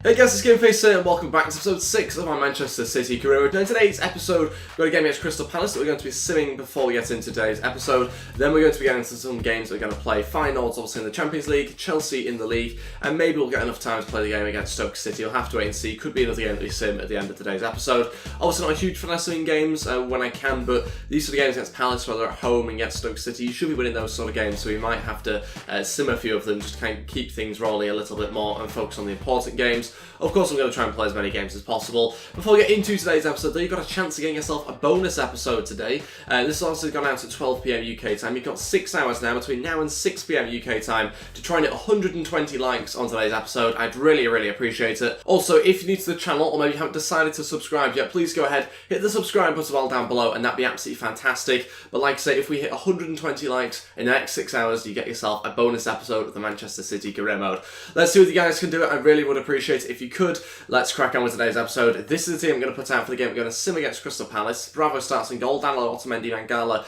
Hey guys, it's Ep6 here and welcome back to episode 6 of our Manchester City career. Now in today's episode, we've got a game against Crystal Palace that we're going to be simming before we get into today's episode. Then we're going to be getting into some games that we're going to play. Finals, obviously in the Champions League, Chelsea in the league, and maybe we'll get enough time to play the game against Stoke City. We'll have to wait and see. Could be another game that we sim at the end of today's episode. Obviously not a huge fan of simming games when I can, but these sort of games against Palace, whether at home and against Stoke City, you should be winning those sort of games, so we might have to sim a few of them just to kind of keep things rolling a little bit more and focus on the important games. Of course, I'm going to try and play as many games as possible. Before we get into today's episode, though, you've got a chance of getting yourself a bonus episode today. This has obviously gone out at 12 PM UK time. You've got 6 hours now between now and 6 PM UK time to try and hit 120 likes on today's episode. I'd really appreciate it. Also, if you're new to the channel or maybe you haven't decided to subscribe yet, please go ahead, hit the subscribe button all down below and that'd be absolutely fantastic. But like I say, if we hit 120 likes in the next 6 hours, you get yourself a bonus episode of the Manchester City career mode. Let's see what you guys can do. I really would appreciate it if you could. Let's crack on with today's episode. This is the team I'm going to put out for the game. We're going to sim against Crystal Palace. Bravo starts in goal. Danilo, Otamendi, Mangala,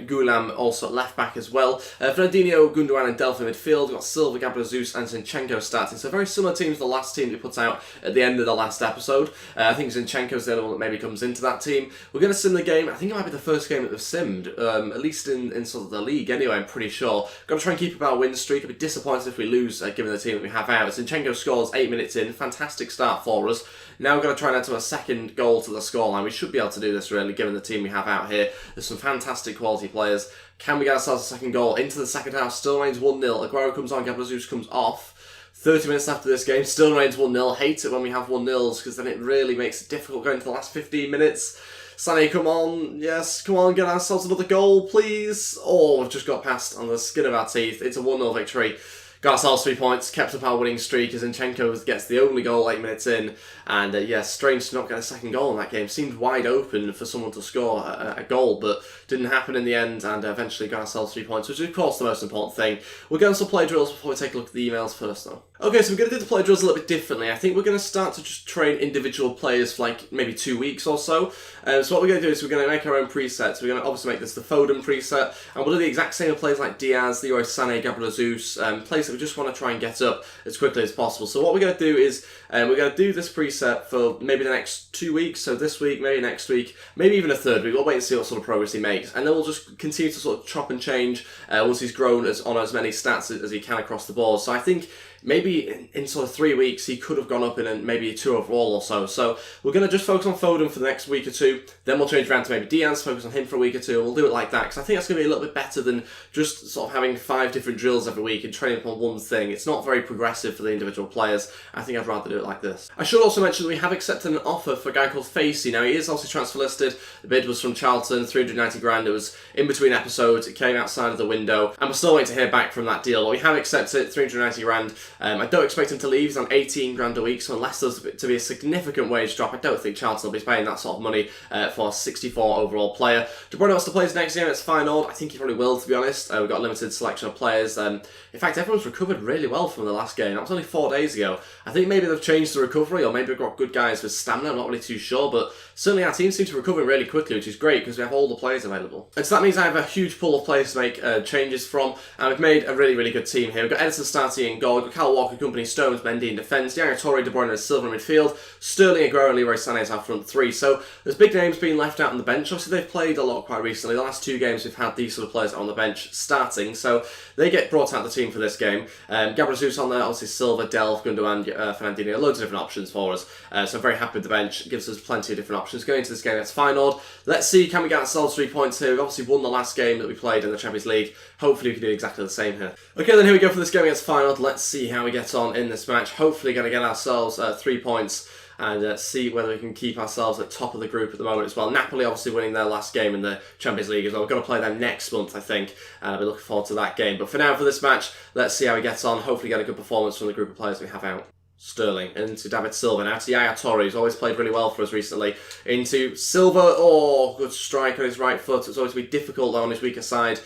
Gulam also at left back as well. Fernandinho, Gundogan and Delph in midfield. We've got Silva, Gabriel Jesus and Zinchenko starting. So very similar teams to the last team we put out at the end of the last episode. I think Zinchenko's the other one that maybe comes into that team. We're going to sim the game. I think it might be the first game that we've simmed, at least in sort of the league anyway, I'm pretty sure. Going to try and keep up our win streak. I'd be disappointed if we lose given the team that we have out. Zinchenko scores 8 minutes in. Fantastic start for us. Now we're going to try and add to a second goal to the scoreline. We should be able to do this really, given the team we have out here. There's some fantastic quality players. Can we get ourselves a second goal into the second half? Still remains 1-0. Aguero comes on, Gabriel Jesus comes off. 30 minutes after this game, still remains 1-0. Hate it when we have 1-0s because then it really makes it difficult going to the last 15 minutes. Sané, come on. Yes, come on, get ourselves another goal, please. Oh, we've just got past on the skin of our teeth. It's a 1-0 victory. Got ourselves 3 points, kept up our winning streak as Zinchenko gets the only goal 8 minutes in. And yes, strange to not get a second goal in that game. Seemed wide open for someone to score a goal, but didn't happen in the end and eventually got ourselves 3 points, which is of course the most important thing. We're going to some play drills before we take a look at the emails first though. Okay, so we're going to do the play drills a little bit differently. I think we're going to start to just train individual players for like maybe 2 weeks or so. So what we're going to do is we're going to make our own presets. We're going to obviously make this the Foden preset, and we'll do the exact same with players like Diaz, Leroy Sané, Gabriel Jesus, players that we just want to try and get up as quickly as possible. So what we're going to do is we're going to do this preset for maybe the next 2 weeks. So this week, maybe next week, maybe even a third week. We'll wait and see what sort of progress he makes, and then we'll just continue to sort of chop and change once he's grown on as many stats as he can across the board. So I think maybe in sort of 3 weeks he could have gone up in maybe 2 overall or so. So we're going to just focus on Foden for the next week or two, then we'll change around to maybe Diaz, focus on him for a week or two, and we'll do it like that, because I think that's going to be a little bit better than just sort of having 5 different drills every week and training upon one thing. It's not very progressive for the individual players. I think I'd rather do it like this. I should also mention that we have accepted an offer for a guy called Facey. Now he is obviously transfer listed. The bid was from Charlton, 390 grand. It was in between episodes. It came outside of the window, and we're still waiting to hear back from that deal. But we have accepted it, 390 grand. I don't expect him to leave. He's on 18 grand a week, so unless there's to be a significant wage drop, I don't think Charlton will be paying that sort of money for a 64 overall player. De Bruyne wants to play his next game. It's fine old. I think he probably will, to be honest. We've got a limited selection of players. In fact, everyone's recovered really well from the last game. That was only 4 days ago. I think maybe they've changed the recovery, or maybe we've got good guys with stamina. I'm not really too sure, but certainly our team seems to recover really quickly, which is great because we have all the players available. And so that means I have a huge pool of players to make changes from, and we've made a really good team here. We've got Edison starting in goal, we've got Kyle Walker, Company, Stones, Mendy in defence, Yaya Toure, De Bruyne and Silva in midfield, Sterling, Aguero and Leroy Sané as our front three. So there's big names being left out on the bench. Obviously they've played a lot quite recently. The last 2 games we've had these sort of players on the bench starting, so they get brought out of the team for this game. Gabriel Jesus on there, obviously Silva, Delph, Gundogan, Fernandinho, loads of different options for us. So I'm very happy with the bench. It gives us plenty of different options going into this game. That's Feyenoord. Let's see, can we get ourselves 3 points here? We've obviously won the last game that we played in the Champions League. Hopefully we can do exactly the same here. Okay, then here we go for this game against Feyenoord. Let's see how we get on in this match. Hopefully going to get ourselves 3 points and see whether we can keep ourselves at top of the group at the moment as well. Napoli obviously winning their last game in the Champions League as well. We're going to play them next month, I think, and I'll be looking forward to that game. But for now, for this match, let's see how we get on. Hopefully get a good performance from the group of players we have out. Sterling into David Silva, now to Yaya Toure, who's always played really well for us recently, into Silva. Oh, good strike on his right foot. It's always been difficult though on his weaker side.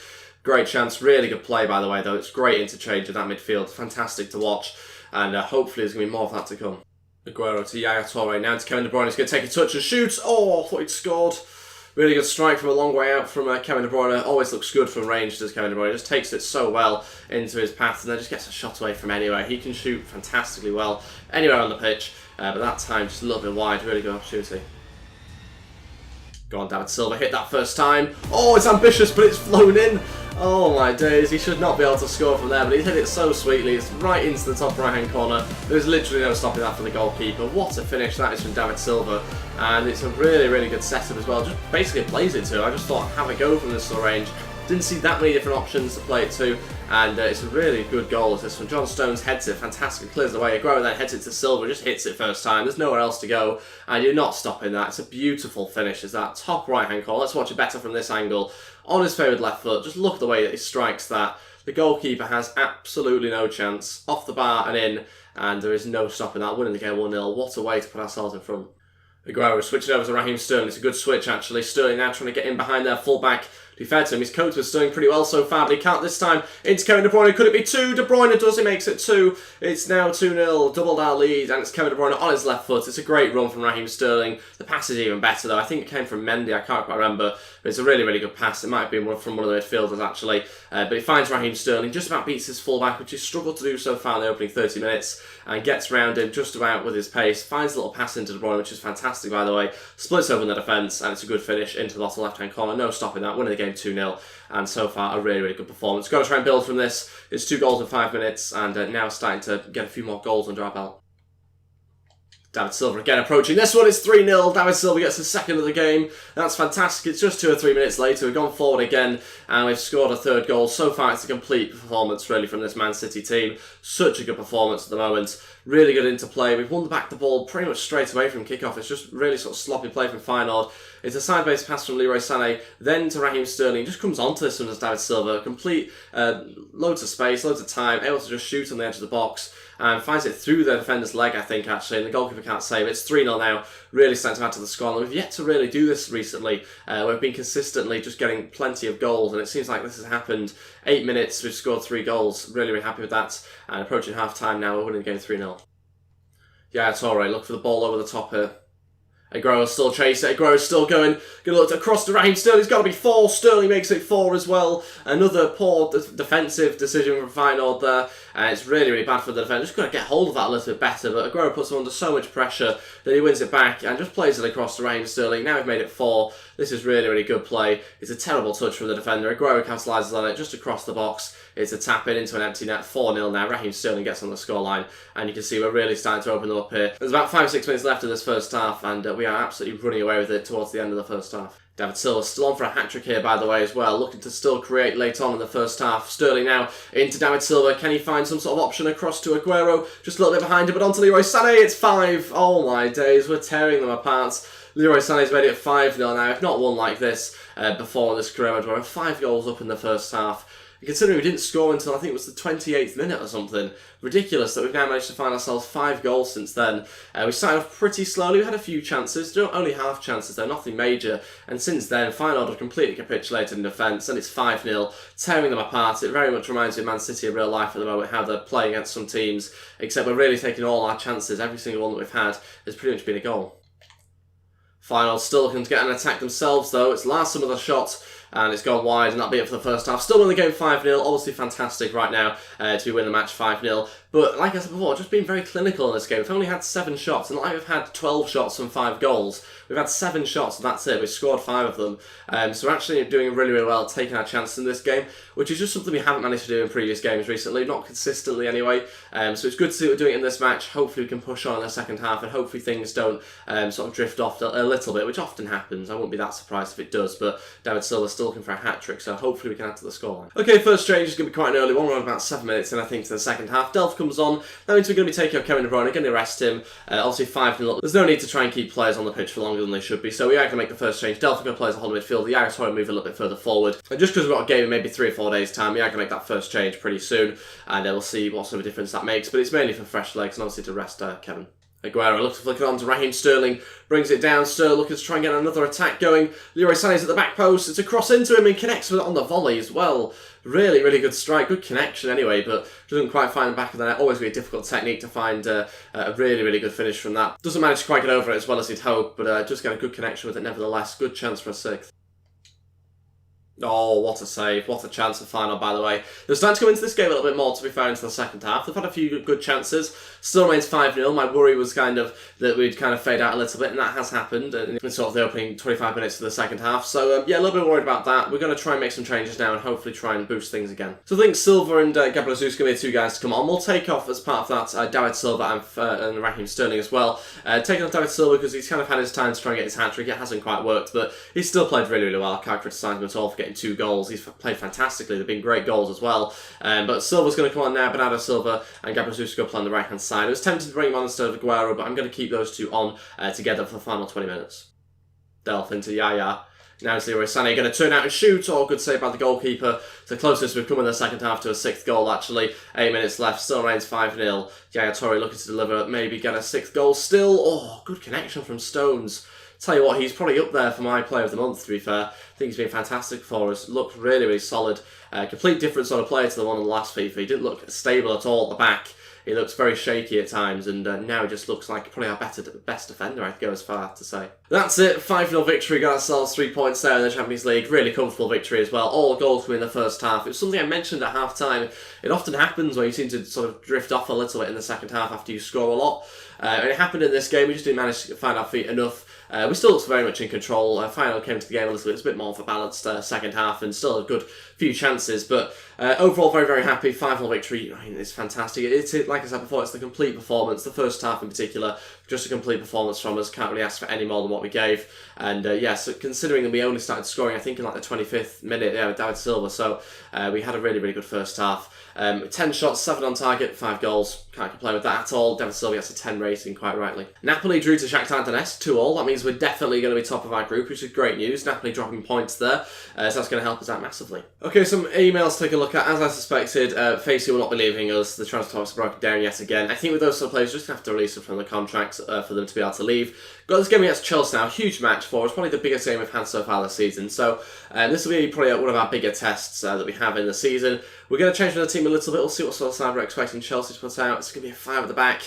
Great chance, really good play by the way though. It's great interchange of that midfield, fantastic to watch, and hopefully there's going to be more of that to come. Aguero to Yaya Toure, now to Kevin De Bruyne, he's going to take a touch and shoot. Oh, I thought he'd scored. Really good strike from a long way out from Kevin De Bruyne. Always looks good from range, does Kevin De Bruyne. Just takes it so well into his path and then just gets a shot away from anywhere. He can shoot fantastically well anywhere on the pitch, but that time just a little bit wide. Really good opportunity. Go on, David Silva, hit that first time. Oh, it's ambitious, but it's flown in. Oh my days, he should not be able to score from there, but he hit it so sweetly. It's right into the top right-hand corner. There's literally no stopping that for the goalkeeper. What a finish that is from David Silva. And it's a really, really good setup as well. Just basically plays it to. I just thought, have a go from this sort of range. Didn't see that many different options to play it to, and it's a really good goal. This one, John Stones heads it, fantastic, clears the way. Aguero then heads it to Silva, just hits it first time. There's nowhere else to go, and you're not stopping that. It's a beautiful finish. It's that top right-hand corner. Let's watch it better from this angle. On his favoured left foot, just look at the way that he strikes that. The goalkeeper has absolutely no chance. Off the bar and in, and there is no stopping that. Winning the game 1-0. What a way to put ourselves in front. Aguero switching over to Raheem Sterling. It's a good switch, actually. Sterling now trying to get in behind their full-back. To be fair to him, he's coped with Sterling pretty well so far, but he can't this time. Into Kevin De Bruyne. Could it be 2? De Bruyne does. He makes it 2. It's now 2-0. Doubled our lead, and it's Kevin De Bruyne on his left foot. It's a great run from Raheem Sterling. The pass is even better, though. I think it came from Mendy. I can't quite remember. But it's a really, really good pass. It might have been from one of the midfielders, actually. But he finds Raheem Sterling. Just about beats his full-back, which he's struggled to do so far in the opening 30 minutes. And gets round him just about with his pace. Finds a little pass into De Bruyne, which is fantastic, by the way. Splits open the defence, and it's a good finish into the bottom left-hand corner. No stopping that. Winning the game 2-0. And so far, a really, really good performance. Got to try and build from this. It's 2 goals in 5 minutes, and now starting to get a few more goals under our belt. David Silva again approaching. This one is 3-0. David Silva gets the second of the game. That's fantastic. It's just 2 or 3 minutes later. We've gone forward again, and we've scored a third goal. So far, it's a complete performance, really, from this Man City team. Such a good performance at the moment. Really good interplay. We've won back the ball pretty much straight away from kickoff. It's just really sort of sloppy play from Feyenoord. It's a side-based pass from Leroy Sané, then to Raheem Sterling. Just comes onto this one as David Silva. Complete, loads of space, loads of time, able to just shoot on the edge of the box. And finds it through the defender's leg, I think, actually, and the goalkeeper can't save it. It's 3-0 now, really starting to add to the score. And we've yet to really do this recently. We've been consistently just getting plenty of goals, and it seems like this has happened. 8 minutes, we've scored 3 goals. Really, really happy with that. And approaching half-time now, we're winning the game 3-0. Yeah, it's alright. Look for the ball over the top here. Aguero's still chasing it. Aguero's still going. Going to look across to Raheem Sterling. It's got to be 4. Sterling makes it 4 as well. Another poor defensive decision from Feyenoord there. It's really, really bad for the defender. Just got to get hold of that a little bit better. But Aguero puts him under so much pressure that he wins it back and just plays it across to Raheem Sterling. Now we've made it 4. This is really, really good play. It's a terrible touch from the defender. Aguero capitalises on it just across the box. It's a tap in into an empty net. 4-0 now. Raheem Sterling gets on the scoreline. And you can see we're really starting to open them up here. There's about 5 or 6 minutes left in this first half. And we are absolutely running away with it towards the end of the first half. David Silva still on for a hat-trick here, by the way, as well. Looking to still create late on in the first half. Sterling now into David Silva. Can he find some sort of option across to Aguero? Just a little bit behind him, but onto Leroy Sané. It's 5. Oh my days, we're tearing them apart. Leroy Sané's made it 5-0 now. If not one like this before in this career, we're 5 goals up in the first half. Considering we didn't score until I think it was the 28th minute or something. Ridiculous that we've now managed to find ourselves 5 goals since then. We started off pretty slowly. We had a few chances, only half chances though, nothing major. And since then, Feyenoord have completely capitulated in defence, and it's 5-0, tearing them apart. It very much reminds me of Man City in real life at the moment, how they're playing against some teams, except we're really taking all our chances. Every single one that we've had has pretty much been a goal. Feyenoord still looking to get an attack themselves though. It's last some of the shots. And it's gone wide, and that'll be it for the first half. Still winning the game 5-0. Obviously fantastic right now to be winning the match 5-0. But like I said before, just being very clinical in this game. We've only had 7 shots, and like we've had 12 shots and 5 goals. We've had 7 shots, and that's it. We've scored 5 of them. So we're actually doing really, really well, taking our chances in this game, which is just something we haven't managed to do in previous games recently, not consistently anyway. So it's good to see what we're doing in this match. Hopefully we can push on in the second half, and hopefully things don't sort of drift off a little bit, which often happens. I wouldn't be that surprised if it does, but David Silva's still looking for a hat-trick, so hopefully we can add to the scoreline. Okay, first change is going to be quite an early one. We're on about 7 minutes in, I think, to the second half. Delph comes on. That means we're going to be taking up Kevin De Bruyne, going to arrest him. Obviously 5-0. There's no need to try and keep players on the pitch for longer than they should be, so we are going to make the first change. Delph going to play as a holding midfielder. Yago Torre move a little bit further forward. And just because we've got a game in maybe 3 or 4 days' time, we are going to make that first change pretty soon, and we'll see what sort of difference that makes. But it's mainly for fresh legs and obviously to rest Kevin. Aguero looks to flick it on to Raheem Sterling, brings it down. Sterling looking to try and get another attack going. Leroy Sané's at the back post. It's a cross into him and connects with it on the volley as well. Really, really good strike. Good connection anyway, but doesn't quite find the back of the net. Always be a difficult technique to find a really, really good finish from that. Doesn't manage to quite get over it as well as he'd hope, but just get a good connection with it nevertheless. Good chance for a sixth. Oh, what a save. What a chance of final, by the way. They're starting to go into this game a little bit more, to be fair, into the second half. They've had a few good chances. Still remains 5-0. My worry was kind of that we'd kind of fade out a little bit, and that has happened in sort of the opening 25 minutes of the second half. So, yeah, a little bit worried about that. We're going to try and make some changes now and hopefully try and boost things again. So I think Silva and Gabriel Jesus are going to be the two guys to come on. We'll take off, as part of that, David Silva and Raheem Sterling as well. Taking off David Silva because he's kind of had his time to try and get his hat-trick. It hasn't quite worked, but he's still played really, really well. I can't criticise him at all for getting 2 goals. He's played fantastically. They've been great goals as well. But Silva's going to come on now. Bernardo Silva and Gabriel Jesus go play on the right-hand side. I was tempted to bring him on instead of Aguero, but I'm going to keep those two on together for the final 20 minutes. Delph into Yaya. Now it's Leroy Sané going to turn out and shoot. Oh, good save by the goalkeeper. It's the closest we've come in the second half to a 6th goal, actually. 8 minutes left. Still remains 5-0. Yaya Toure looking to deliver, maybe get a 6th goal still. Oh, good connection from Stones. Tell you what, he's probably up there for my player of the month, to be fair. I think he's been fantastic for us. Looked really, really solid. Complete different sort of player to the one in the last FIFA. He didn't look stable at all at the back. He looks very shaky at times, and now he just looks like probably our best defender, I'd go as far to say. That's it, 5-0 victory, got ourselves 3 points there in the Champions League. Really comfortable victory as well. All goals were in the first half. It was something I mentioned at half-time. It often happens where you seem to sort of drift off a little bit in the second half after you score a lot. And it happened in this game. We just didn't manage to find our feet enough. We still looked very much in control. Final came to the game a little bit. It's a bit more of a balanced second half and still a good few chances. But overall, very, very happy. 5-0 victory. I mean, it's fantastic. It's, like I said before, it's the complete performance. The first half in particular, just a complete performance from us. Can't really ask for any more than what we gave. And yeah, so considering that we only started scoring, I think, in like the 25th minute, with David Silva. So we had a really, really good first half. 10 shots, 7 on target, 5 goals. Can't complain with that at all. David Silva gets a 10 rating, quite rightly. Napoli drew to Shakhtar Donetsk 2-2. That means we're definitely going to be top of our group, which is great news. Napoli dropping points there, so that's going to help us out massively. Okay, some emails to take a look at. As I suspected, Facey will not be leaving us. The transfer talks are broken down yet again. I think with those sort of players, just have to release them from the contracts for them to be able to leave. Got this game against Chelsea now. Huge match for us. Probably the biggest game we've had so far this season. So this will be probably one of our bigger tests that we have in the season. We're going to change the team a little bit. We'll see what sort of side we're expecting Chelsea to put out. It's going to be a 5 at the back.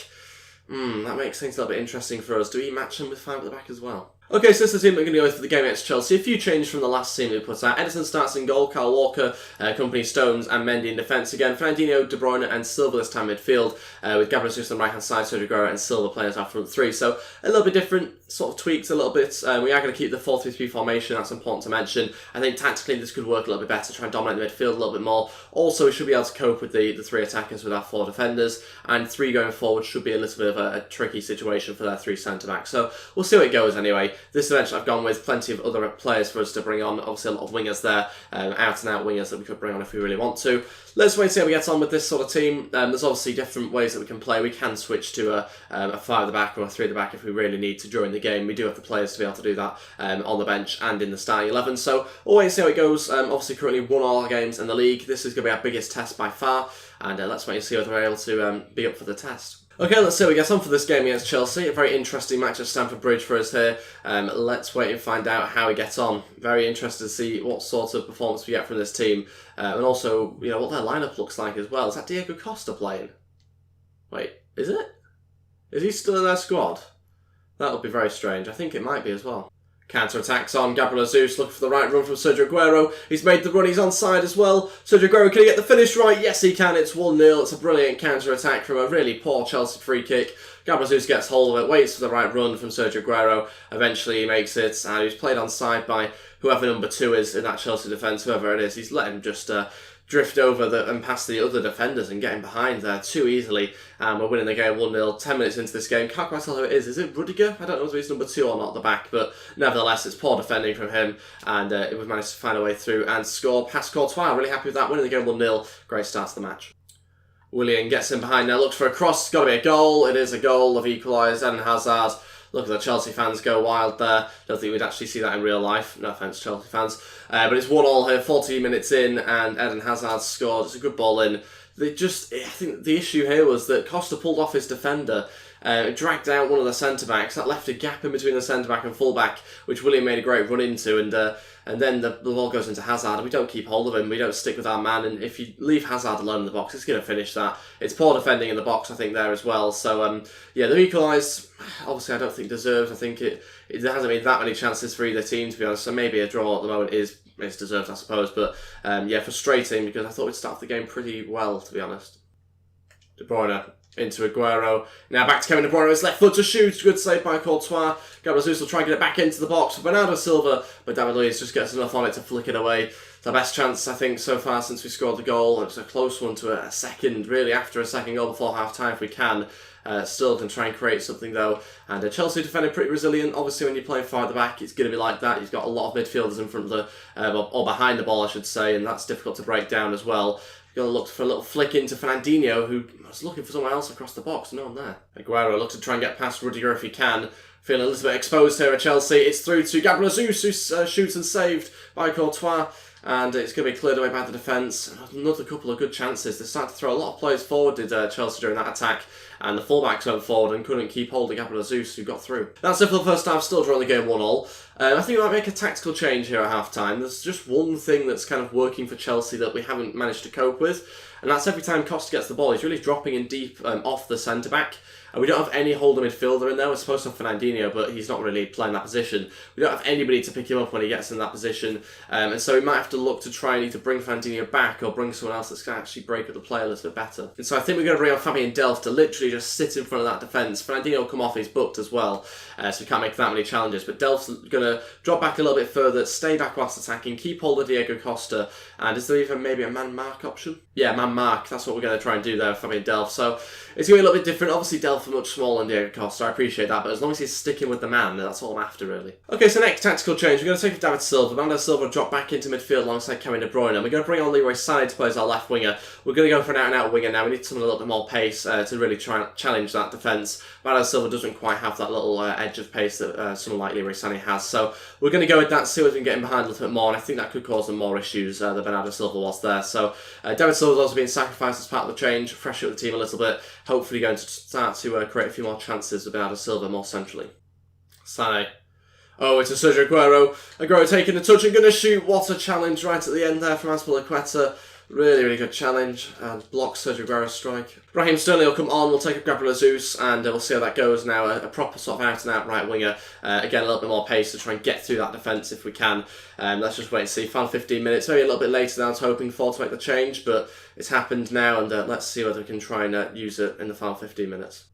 That makes things a little bit interesting for us. Do we match them with 5 at the back as well? Okay, so this is the team we're going to go with for the game against Chelsea. A few changes from the last team we put out. Edison starts in goal, Kyle Walker, Company, Stones and Mendy in defence again. Fernandinho, De Bruyne and Silva this time midfield, with Gabriel Jesus on the right-hand side, Sergio Aguero and Silva playing as our front 3. So a little bit different, sort of tweaks a little bit. We are going to keep the 4-3-3 formation, that's important to mention. I think tactically this could work a little bit better, try and dominate the midfield a little bit more. Also, we should be able to cope with the 3 attackers with our 4 defenders, and 3 going forward should be a little bit of a tricky situation for their 3 centre-backs. So we'll see how it goes anyway. This eventually I've gone with plenty of other players for us to bring on. Obviously a lot of wingers there, out-and-out wingers that we could bring on if we really want to. Let's wait and see how we get on with this sort of team. There's obviously different ways that we can play. We can switch to a 5 at the back or a 3 at the back if we really need to during the game. We do have the players to be able to do that on the bench and in the starting 11. So we'll wait and see how it goes. Obviously currently won all our games in the league. This is going to be our biggest test by far. And let's wait and see whether we're able to be up for the test. Okay, let's see how we get on for this game against Chelsea. A very interesting match at Stamford Bridge for us here. Let's wait and find out how we get on. Very interested to see what sort of performance we get from this team. And also, you know, what their lineup looks like as well. Is that Diego Costa playing? Wait, is it? Is he still in their squad? That would be very strange. I think it might be as well. Counter-attacks on. Gabriel Jesus looking for the right run from Sergio Aguero. He's made the run, he's onside as well. Sergio Aguero, can he get the finish right? Yes, he can. It's 1-0. It's a brilliant counter-attack from a really poor Chelsea free kick. Gabriel Jesus gets hold of it, waits for the right run from Sergio Aguero. Eventually he makes it, and he's played onside by whoever number 2 is in that Chelsea defence, whoever it is. He's let him just drift over and past the other defenders and get him behind there too easily. And we're winning the game 1-0, 10 minutes into this game. Can't quite tell who it is. Is it Rudiger? I don't know if he's number 2 or not at the back, but nevertheless, it's poor defending from him, and we've managed to find a way through and score past Courtois. Really happy with that, winning the game 1-0. Great start to the match. Willian gets in behind now, looks for a cross. It's got to be a goal. It is a goal. They've equalised. Eden Hazard. Look at the Chelsea fans go wild there. Don't think we'd actually see that in real life. No offence, Chelsea fans. But it's 1-1 here, 40 minutes in, and Eden Hazard scored. It's a good ball in. I think the issue here was that Costa pulled off his defender, dragged out one of the centre-backs. That left a gap in between the centre-back and full-back, which William made a great run into, and then the ball goes into Hazard, and we don't keep hold of him, we don't stick with our man, and if you leave Hazard alone in the box, it's going to finish that. It's poor defending in the box, I think, there as well. So, yeah, they've equalised. Obviously, I don't think deserved. I think it hasn't been that many chances for either team, to be honest, so maybe a draw at the moment is deserved, I suppose, but yeah, frustrating, because I thought we'd start the game pretty well, to be honest. De Bruyne into Aguero. Now back to Kevin De Bruyne, his left foot to shoot. Good save by Courtois. Gabriel Jesus will try and get it back into the box for Bernardo Silva, but David Luiz just gets enough on it to flick it away. It's our best chance, I think, so far since we scored the goal. It was a close one to a second, really after a second goal before half-time if we can. Still can try and create something though, and Chelsea defended pretty resilient. Obviously when you're playing far at the back, it's going to be like that. You've got a lot of midfielders in front of the, or behind the ball I should say, and that's difficult to break down as well. You've got to look for a little flick into Fernandinho, who was looking for someone else across the box. No one there. Aguero looks to try and get past Rudiger if he can. Feeling a little bit exposed here at Chelsea. It's through to Gabriel Jesus, who shoots and saved by Courtois. And it's going to be cleared away by the defence. Another couple of good chances. They started to throw a lot of players forward, did Chelsea, during that attack. And the fullbacks went forward and couldn't keep hold of Gabriel Jesus, who got through. That's it for the first half, still drawing the game 1-1. I think we might make a tactical change here at half-time. There's just one thing that's kind of working for Chelsea that we haven't managed to cope with. And that's every time Costa gets the ball, he's really dropping in deep off the centre-back. And we don't have any holder midfielder in there. We're supposed to have Fernandinho, but he's not really playing that position. We don't have anybody to pick him up when he gets in that position. And so we might have to look to try and either bring Fernandinho back or bring someone else that's going to actually break up the play a little bit better. And so I think we're going to bring on Fabian Delph to literally just sit in front of that defence. Fernandinho will come off, he's booked as well, so we can't make that many challenges. But Delph's going to drop back a little bit further, stay back whilst attacking, keep hold of Diego Costa. And is there even maybe a man-mark option? Yeah, man-mark. That's what we're going to try and do there with Fabian Delph. So it's going to be a little bit different. Obviously, Delph is much smaller than Diego Costa. I appreciate that, but as long as he's sticking with the man, that's all I'm after, really. Okay, so next tactical change. We're going to take David Silva. Bernardo Silva drop back into midfield alongside Kevin De Bruyne. And we're going to bring on Leroy Sané to play as our left winger. We're going to go for an out-and-out winger now. We need someone a little bit more pace to really try and challenge that defence. Bernardo Silva doesn't quite have that little edge of pace that someone like Leroy Sané has. So we're going to go with that, see if we can get him behind a little bit more. And I think that could cause them more issues than Bernardo Silva was there. So David Silva's also being sacrificed as part of the change, freshen up the team a little bit. Hopefully going to start to create a few more chances with Bernardo Silva more centrally. Sané. Oh, it's a Sergio Aguero. Aguero taking the touch and going to shoot. What a challenge right at the end there from Azpilicueta. Really, really good challenge. And blocks Sergio Aguero's strike. Raheem Sterling will come on. We'll take up Gabriel Jesus and we'll see how that goes now. A proper sort of out-and-out right winger. Again, a little bit more pace to try and get through that defence if we can. Let's just wait and see. Final 15 minutes. Maybe a little bit later than I was hoping for to make the change, but it's happened now, and let's see whether we can try and use it in the final 15 minutes.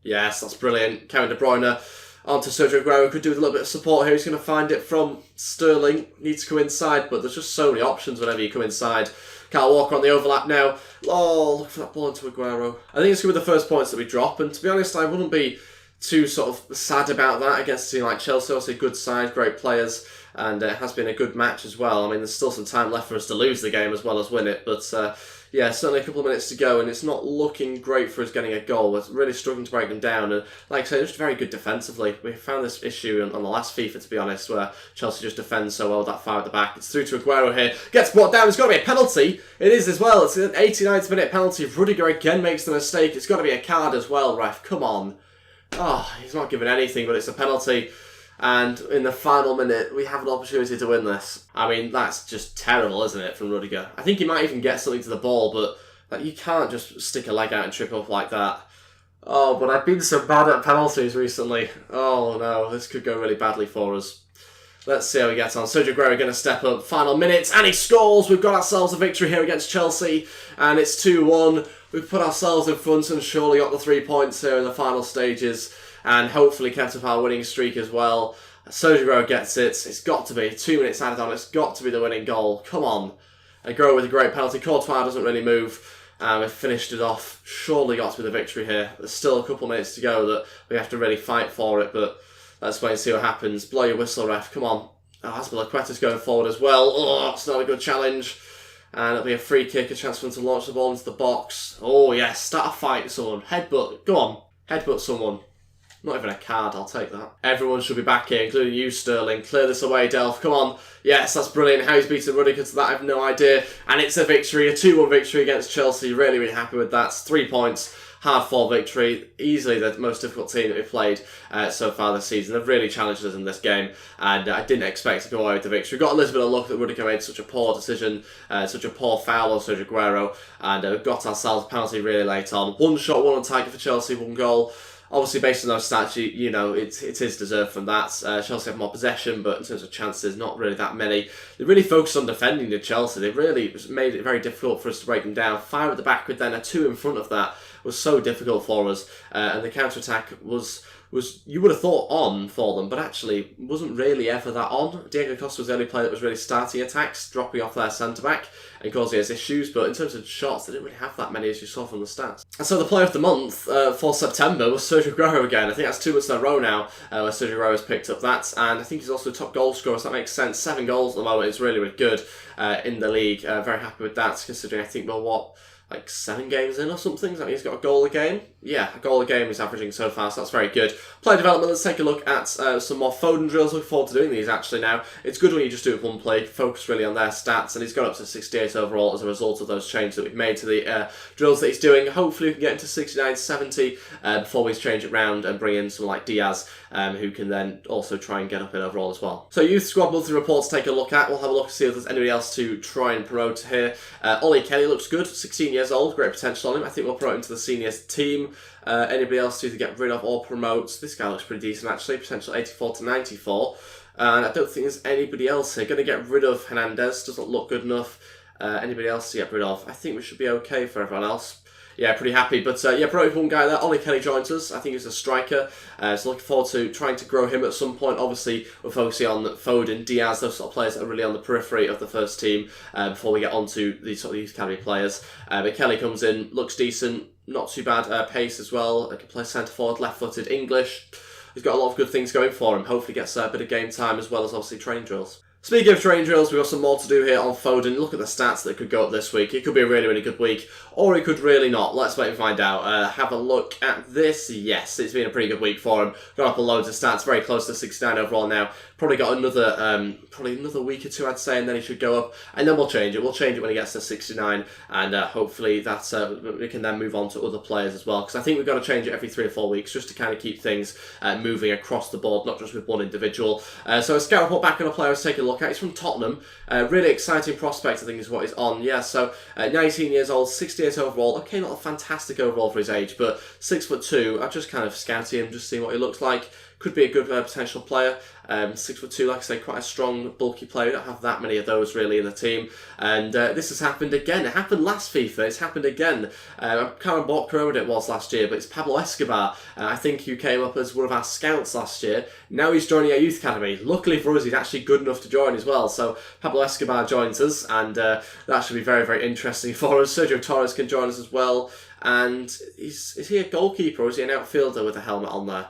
Yes, that's brilliant. Kevin De Bruyne onto Sergio Aguero. Could do with a little bit of support here. He's going to find it from Sterling. Needs to go inside, but there's just so many options whenever you come inside. Kyle Walker on the overlap now. Oh, look for that ball into Aguero. I think it's going to be the first points that we drop, and to be honest, I wouldn't be too sort of sad about that against a team like Chelsea. Obviously a good side, great players, and it has been a good match as well. I mean, there's still some time left for us to lose the game as well as win it, but yeah, certainly a couple of minutes to go, and it's not looking great for us getting a goal. We're really struggling to break them down, and like I say, just very good defensively. We found this issue on the last FIFA, to be honest, where Chelsea just defends so well that far at the back. It's through to Aguero here, gets brought down. It's got to be a penalty. It is as well. It's an 89th minute penalty. If Rudiger again makes the mistake, it's got to be a card as well, ref. Come on. Oh, he's not given anything, but it's a penalty. And in the final minute, we have an opportunity to win this. I mean, that's just terrible, isn't it, from Rudiger? I think he might even get something to the ball, but like, you can't just stick a leg out and trip up like that. Oh, but I've been so bad at penalties recently. Oh no, this could go really badly for us. Let's see how we get on. Sergio Aguero going to step up. Final minutes, and he scores! We've got ourselves a victory here against Chelsea, and it's 2-1. We've put ourselves in front and surely got the 3 points here in the final stages, and hopefully kept up our winning streak as well. Sergio Aguero gets it. It's got to be 2 minutes added on. It's got to be the winning goal. Come on. Aguero with a great penalty. Courtois doesn't really move. We've finished it off. Surely got to be the victory here. There's still a couple of minutes to go that we have to really fight for it, but let's wait and see what happens. Blow your whistle, ref. Come on. Oh, Azpilicueta's going forward as well. Oh, it's not a good challenge. And it'll be a free kick, a chance for them to launch the ball into the box. Oh, yes. Start a fight with someone. Headbutt. Go on. Headbutt someone. Not even a card, I'll take that. Everyone should be back here, including you, Sterling. Clear this away, Delph. Come on. Yes, that's brilliant. How he's beaten Rudiger to that, I have no idea. And it's a victory, a 2-1 victory against Chelsea. Really, really happy with that. It's 3 points. hard-fought victory, easily the most difficult team that we've played so far this season. They've really challenged us in this game, and I didn't expect to go away with the victory. We got a little bit of luck that Rudiger made such a poor decision, such a poor foul on Sergio Aguero, and got ourselves a penalty really late on. One shot, one on target for Chelsea, one goal. Obviously, based on those stats, you know, it is deserved from that. Chelsea have more possession, but in terms of chances, not really that many. They really focused on defending to Chelsea. They really made it very difficult for us to break them down. 5 at the back with then a 2 in front of that was so difficult for us. And the counter-attack was you would have thought on for them, but actually wasn't really ever that on. Diego Costa was the only player that was really starting attacks, dropping off their centre-back, and causing us issues, but in terms of shots, they didn't really have that many as you saw from the stats. And so the player of the month for September was Sergio Aguero again. I think that's 2 months in a row now where Sergio Aguero has picked up that, and I think he's also the top goal scorer, so that makes sense. 7 goals at the moment is really, really good in the league. Very happy with that, considering I think, well, what, like 7 games in or something? Does that mean he's got a goal a game? Yeah, a goal a game he's averaging so far, so that's very good. Player development, let's take a look at some more Foden drills. Looking forward to doing these actually now. It's good when you just do it with one play, focus really on their stats, and he's got up to 68 overall as a result of those changes that we've made to the drills that he's doing. Hopefully we can get into 69, 70 before we change it round and bring in someone like Diaz, who can then also try and get up in overall as well. So youth squad monthly reports to take a look at. We'll have a look to see if there's anybody else to try and promote here. Ollie Kelly looks good, 16 years old, great potential on him. I think we'll promote him to the seniors team. Anybody else to either get rid of or promote? This guy looks pretty decent actually, potential 84 to 94. And I don't think there's anybody else here. Going to get rid of Hernandez, doesn't look good enough. Anybody else to get rid of? I think we should be okay for everyone else. Yeah, pretty happy. But yeah, promoted one guy there. Ollie Kelly joins us. I think he's a striker. So looking forward to trying to grow him at some point. Obviously, we're focusing on Foden, Diaz, those sort of players that are really on the periphery of the first team before we get on to these sort of youth academy players. But Kelly comes in, looks decent, not too bad pace as well. Can play centre forward, left-footed, English. He's got a lot of good things going for him. Hopefully gets a bit of game time as well as obviously training drills. Speaking of training drills, we've got some more to do here on Foden. Look at the stats that could go up this week. It could be a really, really good week, or it could really not. Let's wait and find out. Have a look at this. Yes, it's been a pretty good week for him. Got up a loads of stats, very close to 69 overall now. Probably got another week or two, I'd say, and then he should go up. And then we'll change it. We'll change it when he gets to 69, and hopefully that's we can then move on to other players as well. Because I think we've got to change it every 3 or 4 weeks just to kind of keep things moving across the board, not just with one individual. So a scout report back on a player. Let's take a look at. He's from Tottenham. Really exciting prospect, I think, is what he's on. Yeah, so 19 years old, 68 overall. Okay, not a fantastic overall for his age, but 6'2". I've just kind of scouted him, just seeing what he looks like. Could be a good potential player. 6'2", like I say, quite a strong, bulky player. We don't have that many of those really in the team. And this has happened again. It happened last FIFA. It's happened again. I can't remember what promoted it was last year, but it's Pablo Escobar. I think who came up as one of our scouts last year. Now he's joining our youth academy. Luckily for us, he's actually good enough to join as well. So Pablo Escobar joins us, and that should be very, very interesting for us. Sergio Torres can join us as well. And is he a goalkeeper or is he an outfielder with a helmet on there?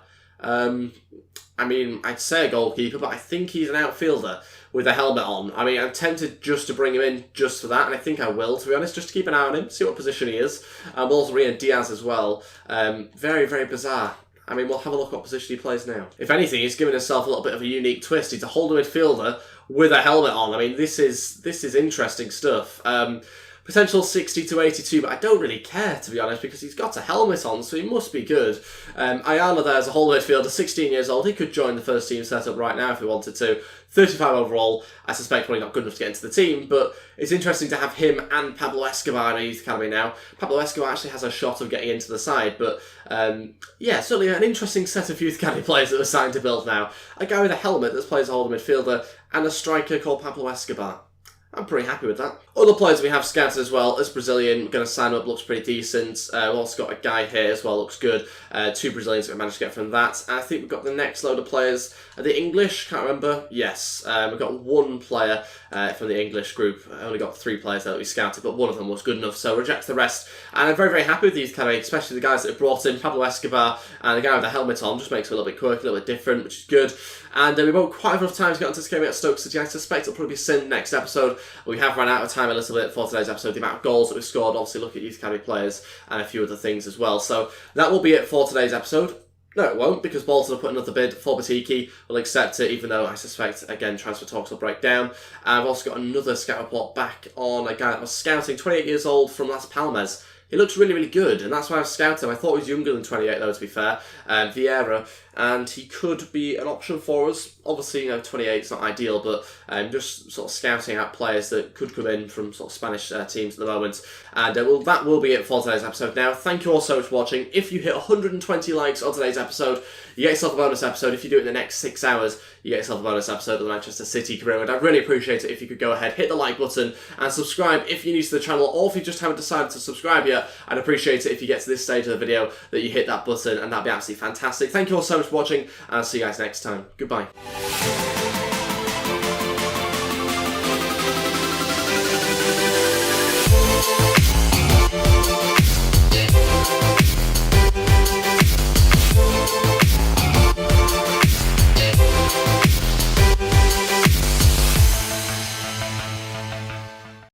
I mean, I'd say a goalkeeper, but I think he's an outfielder with a helmet on. I mean, I'm tempted just to bring him in just for that, and I think I will, to be honest, just to keep an eye on him, see what position he is. We'll also bring in Diaz as well. Very, very bizarre. I mean, we'll have a look what position he plays now. If anything, he's given himself a little bit of a unique twist. He's a holder midfielder with a helmet on. I mean, this is interesting stuff. Potential 60 to 82, but I don't really care, to be honest, because he's got a helmet on, so he must be good. Ayala there's a holder midfielder, 16 years old. He could join the first team setup right now if he wanted to. 35 overall. I suspect probably not good enough to get into the team, but it's interesting to have him and Pablo Escobar in a youth academy now. Pablo Escobar actually has a shot of getting into the side, but yeah, certainly an interesting set of youth academy players that we're starting to build now. A guy with a helmet that plays a holder midfielder and a striker called Pablo Escobar. I'm pretty happy with that. Other players we have scouted as well. As Brazilian, going to sign up, looks pretty decent. We've also got a guy here as well, looks good. 2 Brazilians that we managed to get from that. And I think we've got the next load of players. Are they English? Can't remember. Yes. We've got 1 player from the English group. I only got 3 players that we scouted, but 1 of them was good enough, so reject the rest. And I'm very, very happy with these academy, especially the guys that have brought in, Pablo Escobar, and the guy with the helmet on. Just makes it a little bit quirky, a little bit different, which is good. And we won't quite have enough time to get onto this game at Stoke City. I suspect it'll probably be sin next episode. We have run out of time a little bit for today's episode. The amount of goals that we've scored, obviously look at youth academy players and a few other things as well. So that will be it for today's episode. No, it won't, because Bolton will put another bid for Batiki. We'll accept it, even though I suspect, again, transfer talks will break down. And I've also got another scout report back on a guy that was scouting, 28 years old, from Las Palmas. he looks really, really good, and that's why I've scouted him. I thought he was younger than 28, though, to be fair, Vieira, and he could be an option for us. Obviously, 28 is not ideal, but just sort of scouting out players that could come in from sort of Spanish teams at the moment. And that will be it for today's episode. Now, thank you all so much for watching. If you hit 120 likes on today's episode, you get yourself a bonus episode. If you do it in the next 6 hours, you get yourself a bonus episode of the Manchester City career. And I'd really appreciate it if you could go ahead, hit the like button, and subscribe if you're new to the channel, or if you just haven't decided to subscribe yet. I'd appreciate it if you get to this stage of the video that you hit that button, and that'd be absolutely fantastic. Thank you all so much for watching, and I'll see you guys next time. Goodbye.